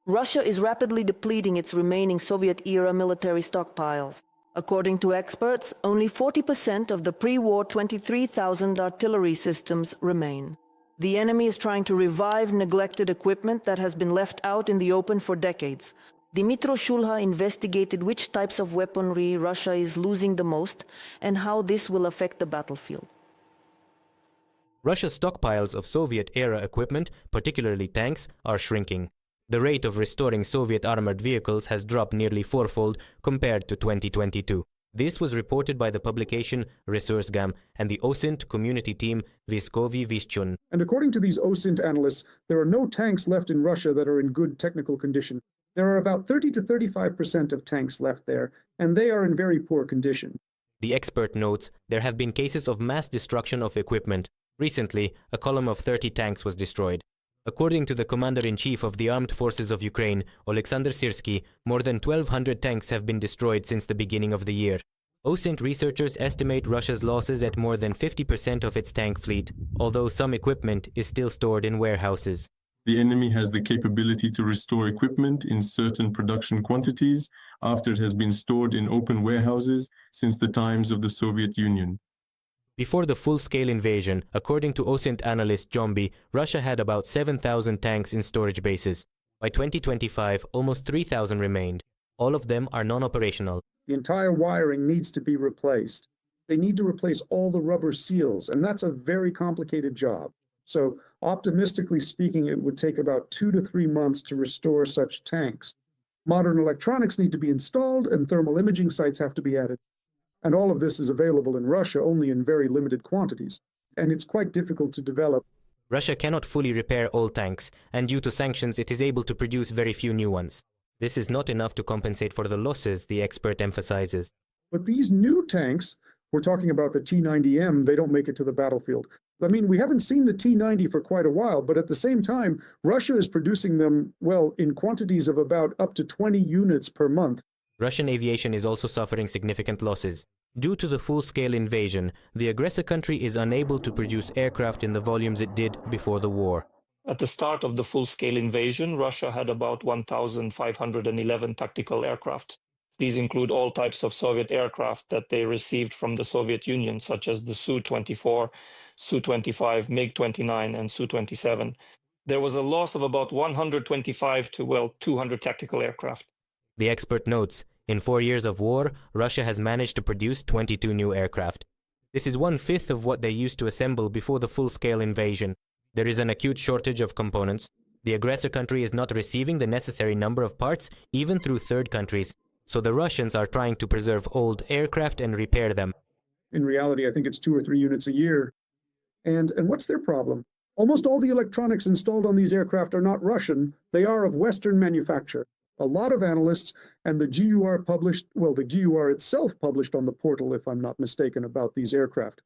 Russia is rapidly depleting its remaining Soviet-era military stockpiles. According to experts, only 40% of the pre-war 23,000 artillery systems remain. The enemy is trying to revive neglected equipment that has been left out in the open for decades. Dmytro Shulha investigated which types of weaponry Russia is losing the most and how this will affect the battlefield. Russia's stockpiles of Soviet-era equipment, particularly tanks, are shrinking. The rate of restoring Soviet armored vehicles has dropped nearly fourfold compared to 2022. This was reported by the publication Resurfaces and the OSINT community team Vyskovyi Vyshchun. And according to these OSINT analysts, there are no tanks left in Russia that are in good technical condition. There are about 30 to 35% of tanks left there, and they are in very poor condition. The expert notes there have been cases of mass destruction of equipment. Recently, a column of 30 tanks was destroyed. According to the Commander-in-Chief of the Armed Forces of Ukraine, Oleksandr Syrsky, more than 1,200 tanks have been destroyed since the beginning of the year. OSINT researchers estimate Russia's losses at more than 50% of its tank fleet, although some equipment is still stored in warehouses. The enemy has the capability to restore equipment in certain production quantities after it has been stored in open warehouses since the times of the Soviet Union. Before the full-scale invasion, according to OSINT analyst Jombi, Russia had about 7,000 tanks in storage bases. By 2025, almost 3,000 remained. All of them are non-operational. The entire wiring needs to be replaced. They need to replace all the rubber seals, and that's a very complicated job. So, optimistically speaking, it would take about 2 to 3 months to restore such tanks. Modern electronics need to be installed, and thermal imaging sites have to be added. And all of this is available in Russia only in very limited quantities, and it's quite difficult to develop. Russia cannot fully repair all tanks, and due to sanctions it is able to produce very few new ones. This is not enough to compensate for the losses, the expert emphasizes. But these new tanks, we're talking about the T-90M, they don't make it to the battlefield. I mean, we haven't seen the T-90 for quite a while, but at the same time, Russia is producing them, well, in quantities of about up to 20 units per month. Russian aviation is also suffering significant losses. Due to the full-scale invasion, the aggressor country is unable to produce aircraft in the volumes it did before the war. At the start of the full-scale invasion, Russia had about 1,511 tactical aircraft. These include all types of Soviet aircraft that they received from the Soviet Union, such as the Su-24, Su-25, MiG-29, and Su-27. There was a loss of about 125 to, 200 tactical aircraft. The expert notes, in 4 years of war, Russia has managed to produce 22 new aircraft. This is 1/5 of what they used to assemble before the full-scale invasion. There is an acute shortage of components. The aggressor country is not receiving the necessary number of parts, even through third countries. So the Russians are trying to preserve old aircraft and repair them. In reality, I think it's 2 or 3 units a year. And what's their problem? Almost all the electronics installed on these aircraft are not Russian. They are of Western manufacture. A lot of analysts, and the GUR published, the GUR itself published on the portal, if I'm not mistaken, about these aircraft.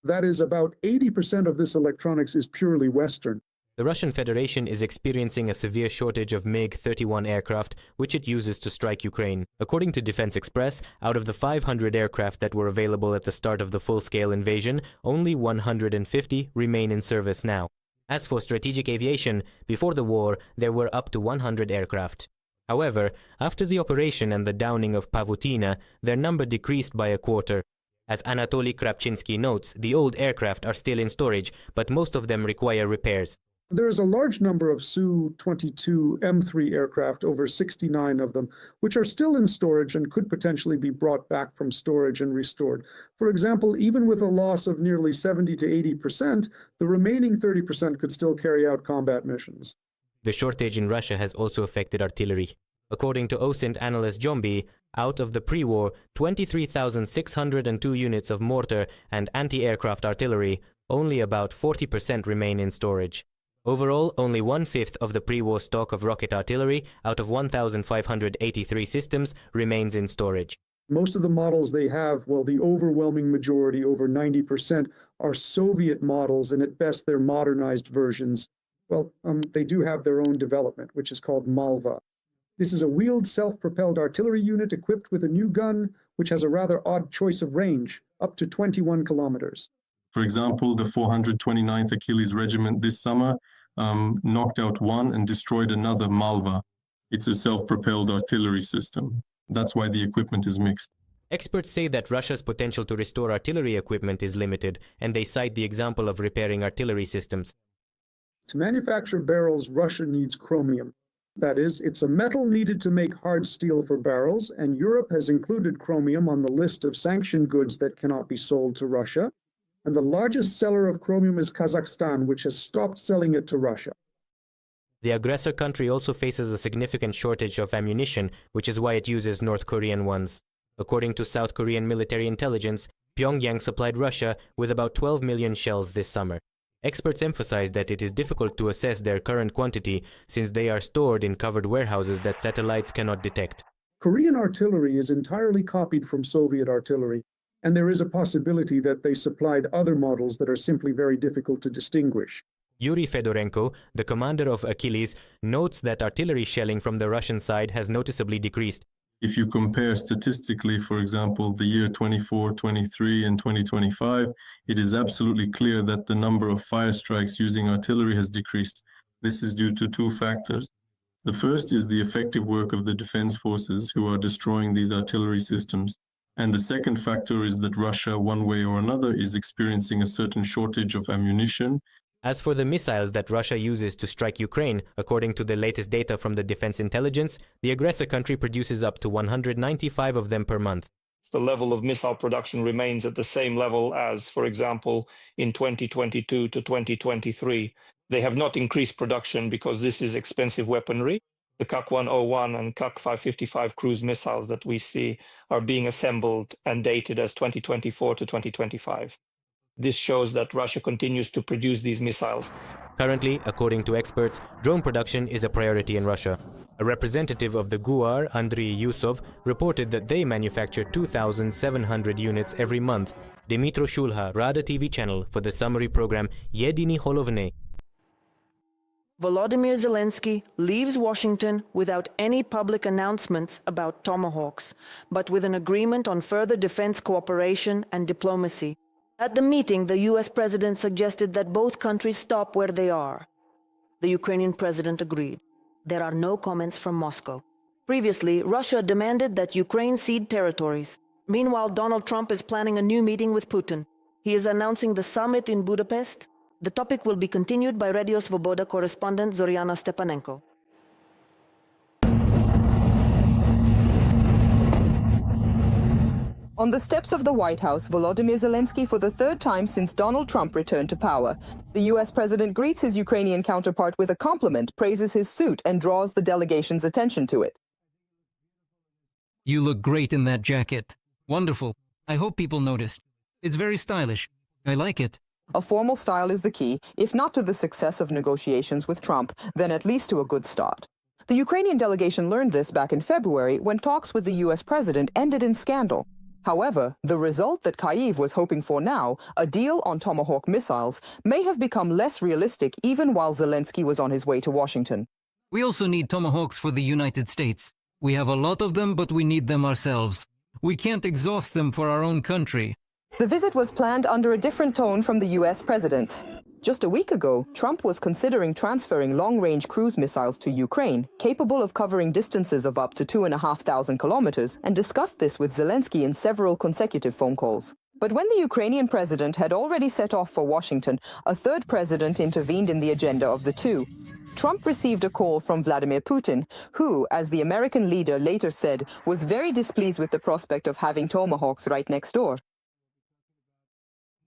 That is, about 80% of this electronics is purely Western. The Russian Federation is experiencing a severe shortage of MiG-31 aircraft, which it uses to strike Ukraine. According to Defense Express, out of the 500 aircraft that were available at the start of the full-scale invasion, only 150 remain in service now. As for strategic aviation, before the war, there were up to 100 aircraft. However, after the operation and the downing of Pavutina, their number decreased by a quarter. As Anatoly Krapchinsky notes, the old aircraft are still in storage, but most of them require repairs. There is a large number of Su-22 M3 aircraft, over 69 of them, which are still in storage and could potentially be brought back from storage and restored. For example, even with a loss of nearly 70 to 80%, the remaining 30% could still carry out combat missions. The shortage in Russia has also affected artillery. According to OSINT analyst Jombi, out of the pre-war 23,602 units of mortar and anti-aircraft artillery, only about 40% remain in storage. Overall, only 1/5 of the pre-war stock of rocket artillery out of 1,583 systems remains in storage. Most of the models they have, the overwhelming majority, over 90%, are Soviet models, and at best they're modernized versions. They do have their own development, which is called Malva. This is a wheeled self-propelled artillery unit equipped with a new gun, which has a rather odd choice of range, up to 21 kilometers. For example, the 429th Achilles Regiment this summer knocked out one and destroyed another Malva. It's a self-propelled artillery system. That's why the equipment is mixed. Experts say that Russia's potential to restore artillery equipment is limited, and they cite the example of repairing artillery systems. To manufacture barrels, Russia needs chromium. That is, it's a metal needed to make hard steel for barrels, and Europe has included chromium on the list of sanctioned goods that cannot be sold to Russia. And the largest seller of chromium is Kazakhstan, which has stopped selling it to Russia. The aggressor country also faces a significant shortage of ammunition, which is why it uses North Korean ones. According to South Korean military intelligence, Pyongyang supplied Russia with about 12 million shells this summer. Experts emphasize that it is difficult to assess their current quantity since they are stored in covered warehouses that satellites cannot detect. Korean artillery is entirely copied from Soviet artillery, and there is a possibility that they supplied other models that are simply very difficult to distinguish. Yuri Fedorenko, the commander of Achilles, notes that artillery shelling from the Russian side has noticeably decreased. If you compare statistically, for example, the year 24, 23, and 2025, it is absolutely clear that the number of fire strikes using artillery has decreased. This is due to two factors. The first is the effective work of the defense forces who are destroying these artillery systems. And the second factor is that Russia, one way or another, is experiencing a certain shortage of ammunition. As for the missiles that Russia uses to strike Ukraine, according to the latest data from the Defense Intelligence, the aggressor country produces up to 195 of them per month. The level of missile production remains at the same level as, for example, in 2022 to 2023. They have not increased production because this is expensive weaponry. The Kak-101 and Kak-555 cruise missiles that we see are being assembled and dated as 2024 to 2025. This shows that Russia continues to produce these missiles. Currently, according to experts, drone production is a priority in Russia. A representative of the GUAR, Andriy Yusov, reported that they manufacture 2,700 units every month. Dmitro Shulha, Rada TV channel, for the summary program Yedini Holovne. Volodymyr Zelenskyy leaves Washington without any public announcements about Tomahawks, but with an agreement on further defense cooperation and diplomacy. At the meeting, the US president suggested that both countries stop where they are. The Ukrainian president agreed. There are no comments from Moscow. Previously, Russia demanded that Ukraine cede territories. Meanwhile, Donald Trump is planning a new meeting with Putin. He is announcing the summit in Budapest. The topic will be continued by Radio Svoboda correspondent Zoriana Stepanenko. On the steps of the White House, Volodymyr Zelenskyy for the third time since Donald Trump returned to power. The U.S. president greets his Ukrainian counterpart with a compliment, praises his suit, and draws the delegation's attention to it. You look great in that jacket. Wonderful. I hope people noticed. It's very stylish. I like it. A formal style is the key, if not to the success of negotiations with Trump, then at least to a good start. The Ukrainian delegation learned this back in February when talks with the U.S. president ended in scandal. However, the result that Kyiv was hoping for now, a deal on Tomahawk missiles, may have become less realistic even while Zelenskyy was on his way to Washington. We also need Tomahawks for the United States. We have a lot of them, but we need them ourselves. We can't exhaust them for our own country. The visit was planned under a different tone from the U.S. president. Just a week ago, Trump was considering transferring long-range cruise missiles to Ukraine, capable of covering distances of up to 2,500 kilometers, and discussed this with Zelenskyy in several consecutive phone calls. But when the Ukrainian president had already set off for Washington, a third president intervened in the agenda of the two. Trump received a call from Vladimir Putin, who, as the American leader later said, was very displeased with the prospect of having Tomahawks right next door.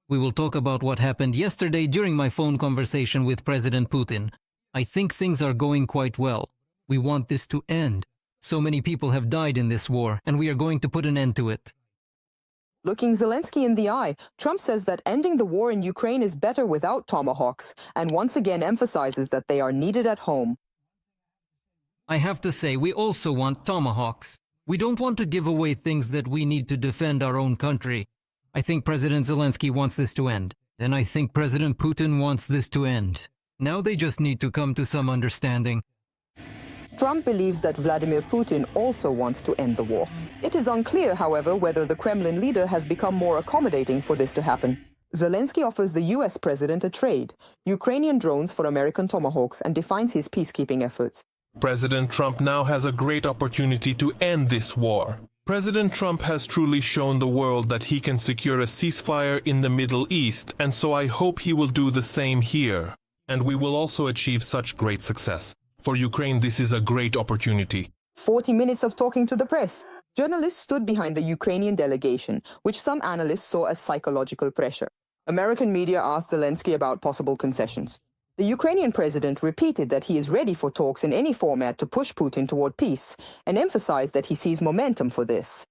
We will talk about what happened yesterday during my phone conversation with President Putin. I think things are going quite well. We want this to end. So many people have died in this war, and we are going to put an end to it. Looking Zelenskyy in the eye, Trump says that ending the war in Ukraine is better without Tomahawks, and once again emphasizes that they are needed at home. I have to say, we also want Tomahawks. We don't want to give away things that we need to defend our own country. I think President Zelenskyy wants this to end, and I think President Putin wants this to end. Now they just need to come to some understanding. Trump believes that Vladimir Putin also wants to end the war. It is unclear, however, whether the Kremlin leader has become more accommodating for this to happen. Zelenskyy offers the U.S. president a trade, Ukrainian drones for American Tomahawks, and defines his peacekeeping efforts. President Trump now has a great opportunity to end this war. President Trump has truly shown the world that he can secure a ceasefire in the Middle East, and so I hope he will do the same here. And we will also achieve such great success. For Ukraine, this is a great opportunity. 40 minutes of talking to the press. Journalists stood behind the Ukrainian delegation, which some analysts saw as psychological pressure. American media asked Zelenskyy about possible concessions. The Ukrainian president repeated that he is ready for talks in any format to push Putin toward peace, and emphasized that he sees momentum for this.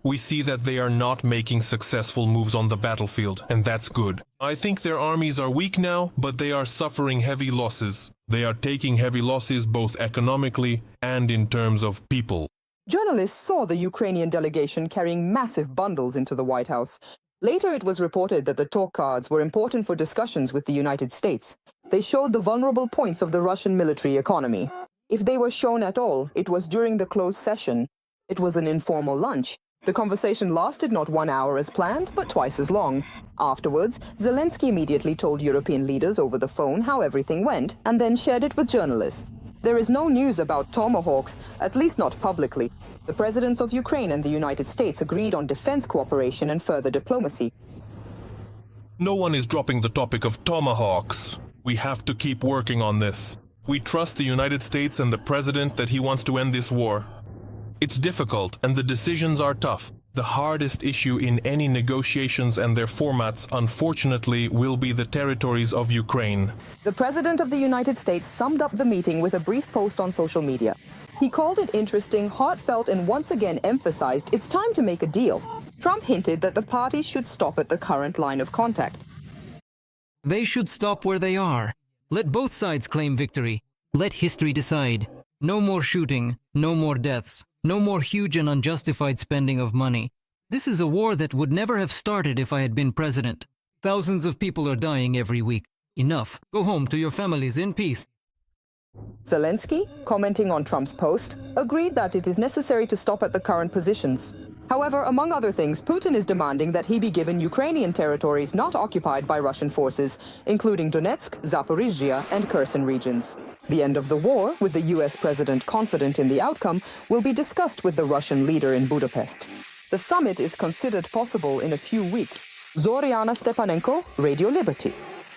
We see that they are not making successful moves on the battlefield, and that's good. I think their armies are weak now, but they are suffering heavy losses. They are taking heavy losses both economically and in terms of people. Journalists saw the Ukrainian delegation carrying massive bundles into the White House. Later, it was reported that the talk cards were important for discussions with the United States. They showed the vulnerable points of the Russian military economy. If they were shown at all, it was during the closed session. It was an informal lunch. The conversation lasted not 1 hour as planned, but twice as long. Afterwards, Zelenskyy immediately told European leaders over the phone how everything went, and then shared it with journalists. There is no news about Tomahawks, at least not publicly. The presidents of Ukraine and the United States agreed on defense cooperation and further diplomacy. No one is dropping the topic of Tomahawks. We have to keep working on this. We trust the United States and the president that he wants to end this war. It's difficult and the decisions are tough. The hardest issue in any negotiations and their formats, unfortunately, will be the territories of Ukraine. The President of the United States summed up the meeting with a brief post on social media. He called it interesting, heartfelt, and once again emphasized it's time to make a deal. Trump hinted that the parties should stop at the current line of contact. They should stop where they are. Let both sides claim victory. Let history decide. No more shooting, no more deaths, no more huge and unjustified spending of money. This is a war that would never have started if I had been president. Thousands of people are dying every week. Enough. Go home to your families in peace. Zelenskyy, commenting on Trump's post, agreed that it is necessary to stop at the current positions. However, among other things, Putin is demanding that he be given Ukrainian territories not occupied by Russian forces, including Donetsk, Zaporizhzhia, and Kherson regions. The end of the war, with the US president confident in the outcome, will be discussed with the Russian leader in Budapest. The summit is considered possible in a few weeks. Zoriana Stepanenko, Radio Liberty.